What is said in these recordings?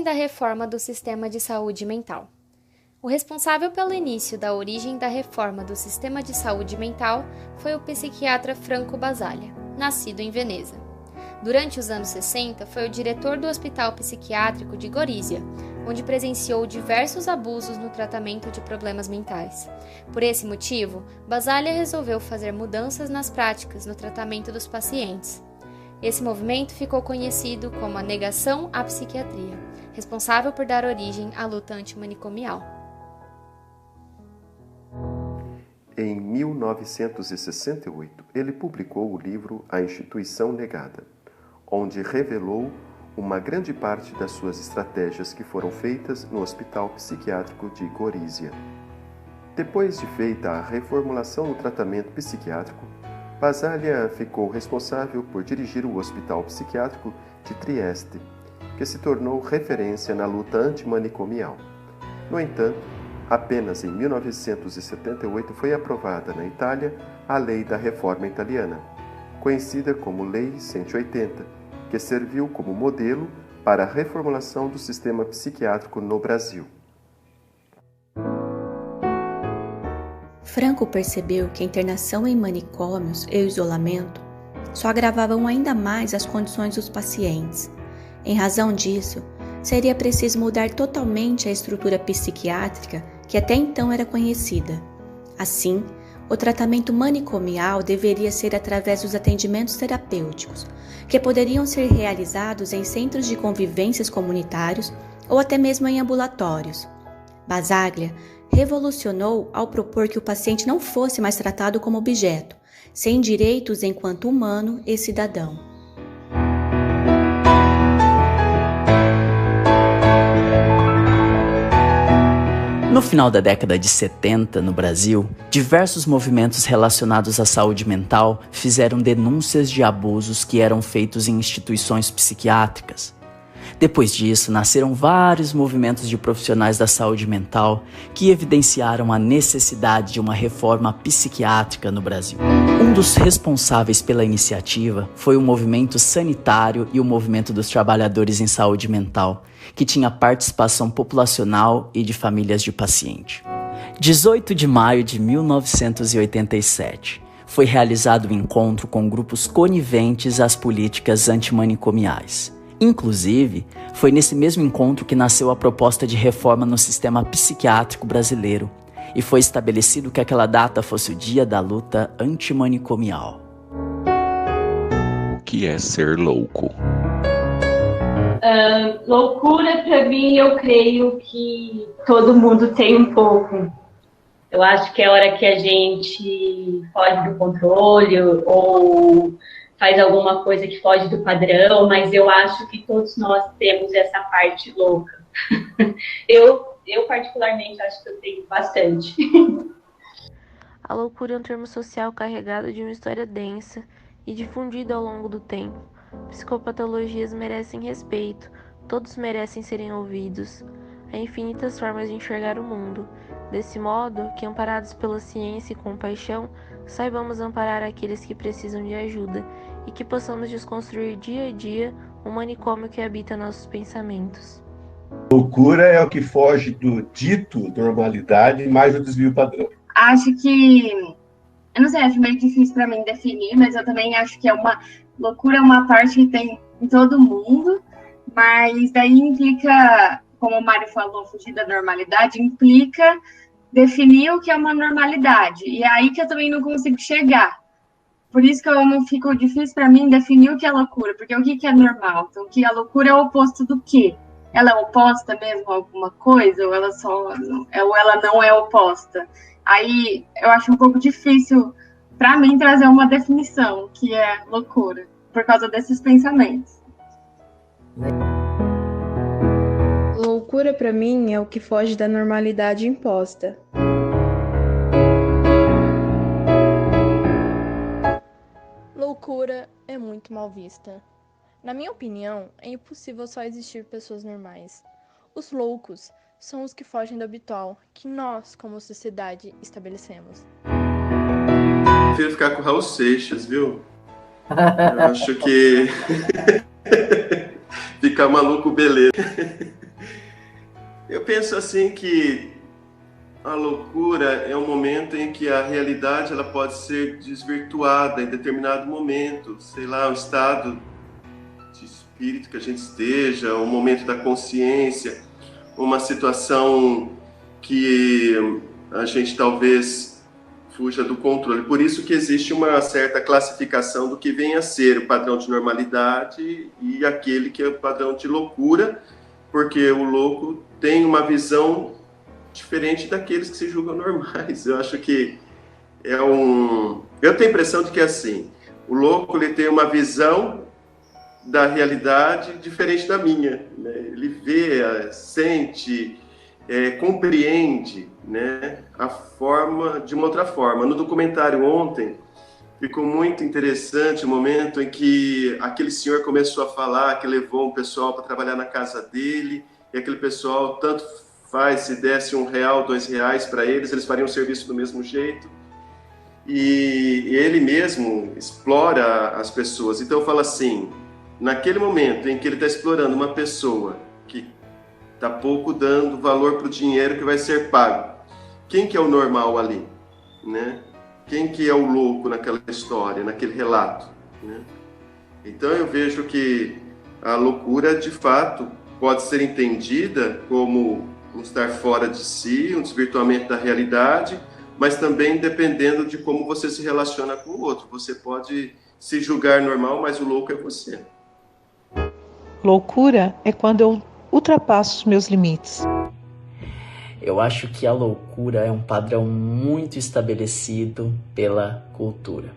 da reforma do sistema de saúde mental. O responsável pelo início da origem da reforma do sistema de saúde mental foi o psiquiatra Franco Basaglia, nascido em Veneza. Durante os anos 60, foi o diretor do Hospital Psiquiátrico de Gorizia, onde presenciou diversos abusos no tratamento de problemas mentais. Por esse motivo, Basaglia resolveu fazer mudanças nas práticas no tratamento dos pacientes. Esse movimento ficou conhecido como a negação à psiquiatria, responsável por dar origem à luta antimanicomial. Em 1968, ele publicou o livro A Instituição Negada, onde revelou uma grande parte das suas estratégias que foram feitas no Hospital Psiquiátrico de Gorizia. Depois de feita a reformulação no tratamento psiquiátrico, Basaglia ficou responsável por dirigir o Hospital Psiquiátrico de Trieste, que se tornou referência na luta antimanicomial. No entanto, apenas em 1978 foi aprovada na Itália a Lei da Reforma Italiana, conhecida como Lei 180, que serviu como modelo para a reformulação do sistema psiquiátrico no Brasil. Franco percebeu que a internação em manicômios e o isolamento só agravavam ainda mais as condições dos pacientes. Em razão disso, seria preciso mudar totalmente a estrutura psiquiátrica que até então era conhecida. Assim, o tratamento manicomial deveria ser através dos atendimentos terapêuticos, que poderiam ser realizados em centros de convivências comunitários ou até mesmo em ambulatórios. Basaglia revolucionou ao propor que o paciente não fosse mais tratado como objeto, sem direitos enquanto humano e cidadão. No final da década de 70, no Brasil, diversos movimentos relacionados à saúde mental fizeram denúncias de abusos que eram feitos em instituições psiquiátricas. Depois disso, nasceram vários movimentos de profissionais da saúde mental que evidenciaram a necessidade de uma reforma psiquiátrica no Brasil. Um dos responsáveis pela iniciativa foi o movimento sanitário e o movimento dos trabalhadores em saúde mental, que tinha participação populacional e de famílias de paciente. 18 de maio de 1987, foi realizado um encontro com grupos coniventes às políticas antimanicomiais. Inclusive, foi nesse mesmo encontro que nasceu a proposta de reforma no sistema psiquiátrico brasileiro e foi estabelecido que aquela data fosse o dia da luta antimanicomial. O que é ser louco? Loucura, para mim, eu creio que todo mundo tem um pouco. Eu acho que é a hora que a gente foge do controle ou faz alguma coisa que foge do padrão, mas eu acho que todos nós temos essa parte louca. Eu particularmente, acho que eu tenho bastante. A loucura é um termo social carregado de uma história densa e difundida ao longo do tempo. Psicopatologias merecem respeito, todos merecem serem ouvidos. Há infinitas formas de enxergar o mundo. Desse modo, que amparados pela ciência e compaixão, saibamos amparar aqueles que precisam de ajuda e que possamos desconstruir dia a dia o manicômio que habita nossos pensamentos. Loucura é o que foge do dito normalidade mais do desvio padrão. Acho que, eu não sei, acho meio difícil para mim definir, mas eu também acho que loucura é uma parte que tem em todo mundo, mas daí implica, como o Mário falou, fugir da normalidade, implica definir o que é uma normalidade. E é aí que eu também não consigo chegar. Por isso que eu não fico difícil para mim definir o que é loucura, porque o que é normal? Então, que a loucura é o oposto do quê? Ela é oposta mesmo a alguma coisa, ou ela não é oposta? Aí eu acho um pouco difícil para mim trazer uma definição que é loucura, por causa desses pensamentos. Loucura para mim é o que foge da normalidade imposta. Loucura é muito mal vista. Na minha opinião, é impossível só existir pessoas normais. Os loucos são os que fogem do habitual, que nós, como sociedade, estabelecemos. Eu prefiro ficar com o Raul Seixas, viu? Eu acho que ficar maluco, beleza. Eu penso assim que a loucura é um momento em que a realidade ela pode ser desvirtuada em determinado momento, sei lá, um estado de espírito que a gente esteja, um momento da consciência, uma situação que a gente talvez fuja do controle. Por isso que existe uma certa classificação do que vem a ser o padrão de normalidade e aquele que é o padrão de loucura, porque o louco tem uma visão diferente daqueles que se julgam normais. Eu acho que eu tenho a impressão de que é assim, o louco ele tem uma visão da realidade diferente da minha, né? Ele vê, sente, compreende, né, a forma de uma outra forma. No documentário ontem, ficou muito interessante o momento em que aquele senhor começou a falar que levou um pessoal para trabalhar na casa dele, e aquele pessoal, tanto faz se desse R$1, R$2 para eles, eles fariam o serviço do mesmo jeito. E ele mesmo explora as pessoas. Então eu falo assim, naquele momento em que ele está explorando uma pessoa que está pouco dando valor para o dinheiro que vai ser pago, quem que é o normal ali, né? Quem que é o louco naquela história, naquele relato, né? Então eu vejo que a loucura, de fato, pode ser entendida como um estar fora de si, um desvirtuamento da realidade, mas também dependendo de como você se relaciona com o outro. Você pode se julgar normal, mas o louco é você. Loucura é quando eu ultrapasso os meus limites. Eu acho que a loucura é um padrão muito estabelecido pela cultura.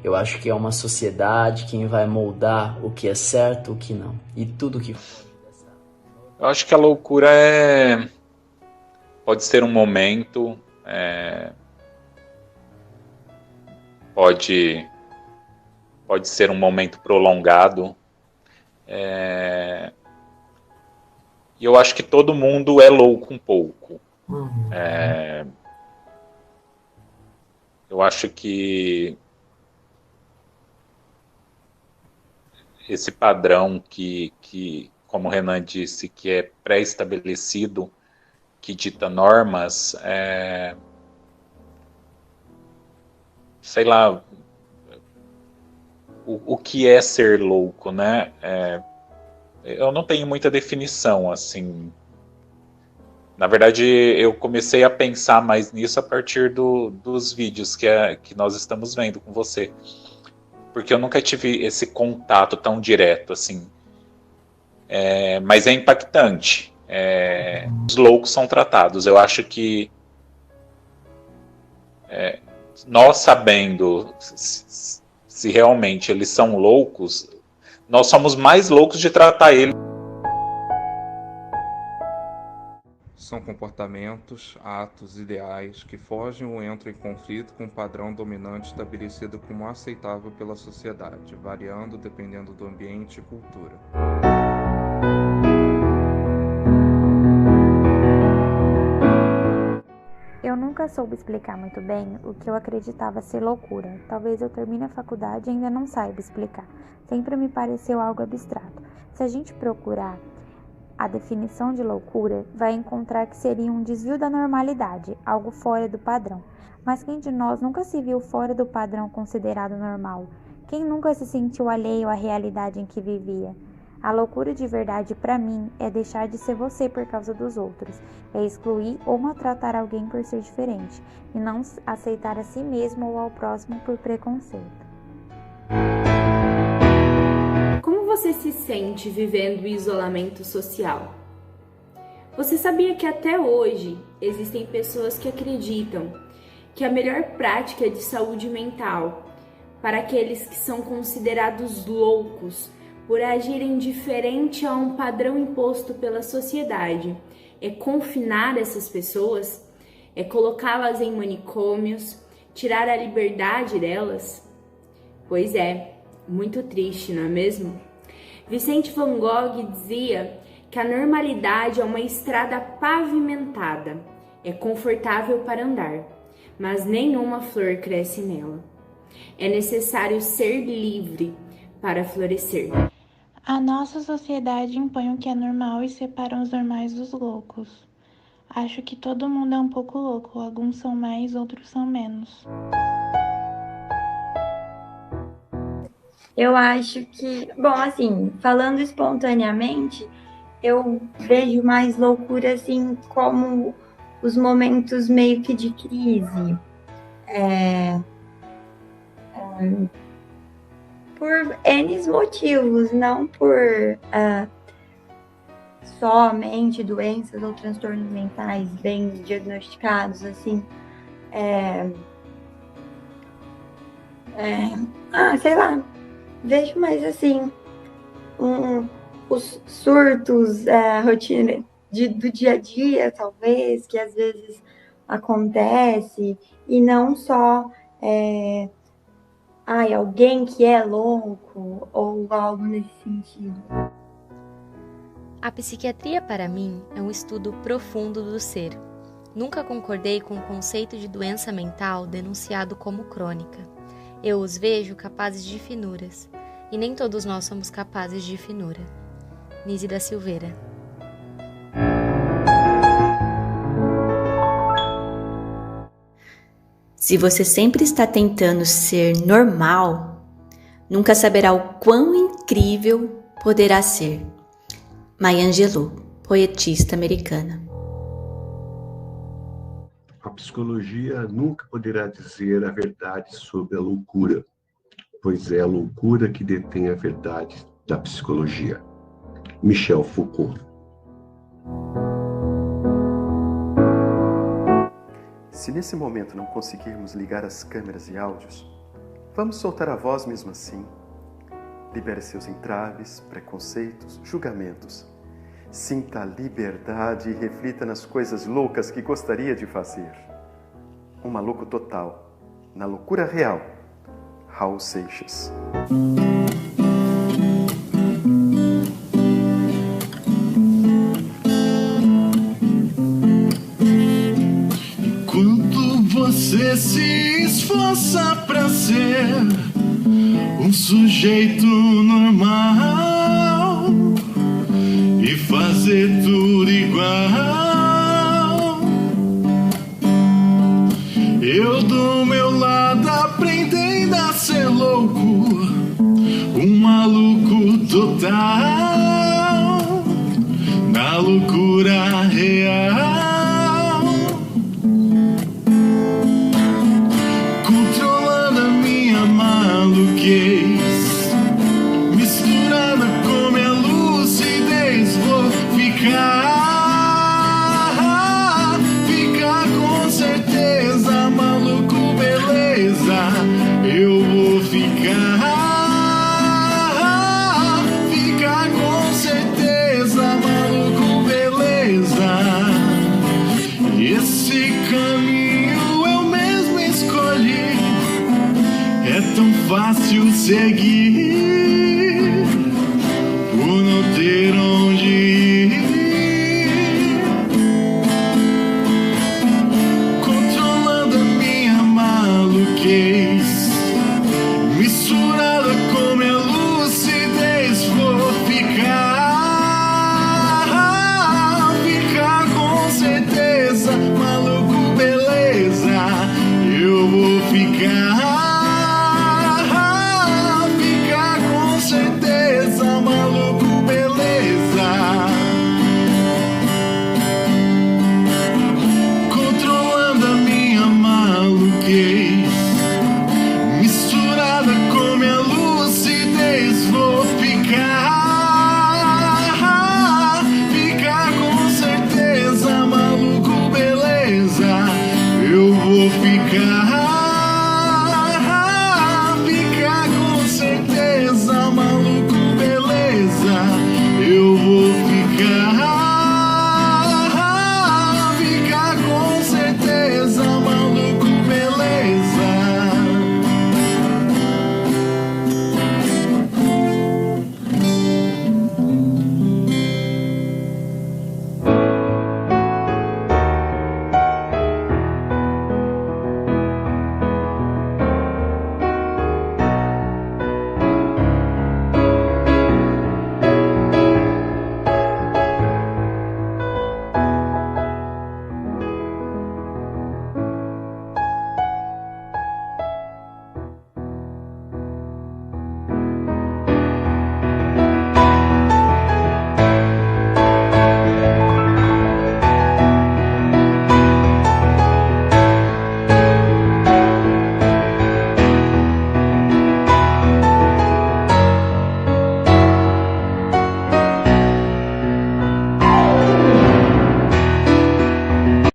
Eu acho que é uma sociedade quem vai moldar o que é certo, o que não. E tudo que... Eu acho que a loucura pode ser um momento, pode ser um momento prolongado. E eu acho que todo mundo é louco um pouco. Eu acho que esse padrão que como o Renan disse, que é pré-estabelecido, que dita normas, sei lá, o que é ser louco, né? Eu não tenho muita definição, assim. Na verdade, eu comecei a pensar mais nisso a partir dos vídeos que nós estamos vendo com você. Porque eu nunca tive esse contato tão direto, assim. Mas é impactante. Os loucos são tratados. Eu acho que nós sabendo se realmente eles são loucos, nós somos mais loucos de tratar eles. São comportamentos, atos, ideais que fogem ou entram em conflito com o padrão dominante estabelecido como aceitável pela sociedade, variando dependendo do ambiente e cultura. Eu nunca soube explicar muito bem o que eu acreditava ser loucura. Talvez eu termine a faculdade e ainda não saiba explicar. Sempre me pareceu algo abstrato. Se a gente procurar a definição de loucura, vai encontrar que seria um desvio da normalidade, algo fora do padrão. Mas quem de nós nunca se viu fora do padrão considerado normal? Quem nunca se sentiu alheio à realidade em que vivia? A loucura de verdade, para mim, é deixar de ser você por causa dos outros, é excluir ou maltratar alguém por ser diferente, e não aceitar a si mesmo ou ao próximo por preconceito. Como você se sente vivendo o isolamento social? Você sabia que até hoje existem pessoas que acreditam que a melhor prática de saúde mental para aqueles que são considerados loucos por agirem diferente a um padrão imposto pela sociedade é confinar essas pessoas, é colocá-las em manicômios, tirar a liberdade delas? Pois é, muito triste, não é mesmo? Vicente Van Gogh dizia que a normalidade é uma estrada pavimentada, é confortável para andar, mas nenhuma flor cresce nela. É necessário ser livre para florescer. A nossa sociedade impõe o que é normal e separa os normais dos loucos. Acho que todo mundo é um pouco louco, alguns são mais, outros são menos. Eu acho que, bom, assim, falando espontaneamente, eu vejo mais loucura, assim, como os momentos meio que de crise. Por N motivos, não por somente doenças ou transtornos mentais bem diagnosticados, assim. Sei lá, vejo mais assim os surtos, rotina do dia a dia, talvez, que às vezes acontece, e não só alguém que é louco ou algo nesse sentido. A psiquiatria, para mim, é um estudo profundo do ser. Nunca concordei com o conceito de doença mental denunciado como crônica. Eu os vejo capazes de finuras, e nem todos nós somos capazes de finura. Nise da Silveira. Se você sempre está tentando ser normal, nunca saberá o quão incrível poderá ser. Maya Angelou, poetista americana. A psicologia nunca poderá dizer a verdade sobre a loucura, pois é a loucura que detém a verdade da psicologia. Michel Foucault. Se nesse momento não conseguirmos ligar as câmeras e áudios, vamos soltar a voz mesmo assim. Libere seus entraves, preconceitos, julgamentos. Sinta a liberdade e reflita nas coisas loucas que gostaria de fazer. Um maluco total, na loucura real. Raul Seixas. Enquanto você se esforça pra ser um sujeito normal e fazer tudo igual, eu do meu lado aprendendo a ser louco, um maluco total, na loucura real, controlando a minha maluquez, misturada com minha lucidez, vou ficar com certeza maluco, beleza, eu vou ficar com certeza maluco, beleza. Esse caminho eu mesmo escolhi, é tão fácil seguir.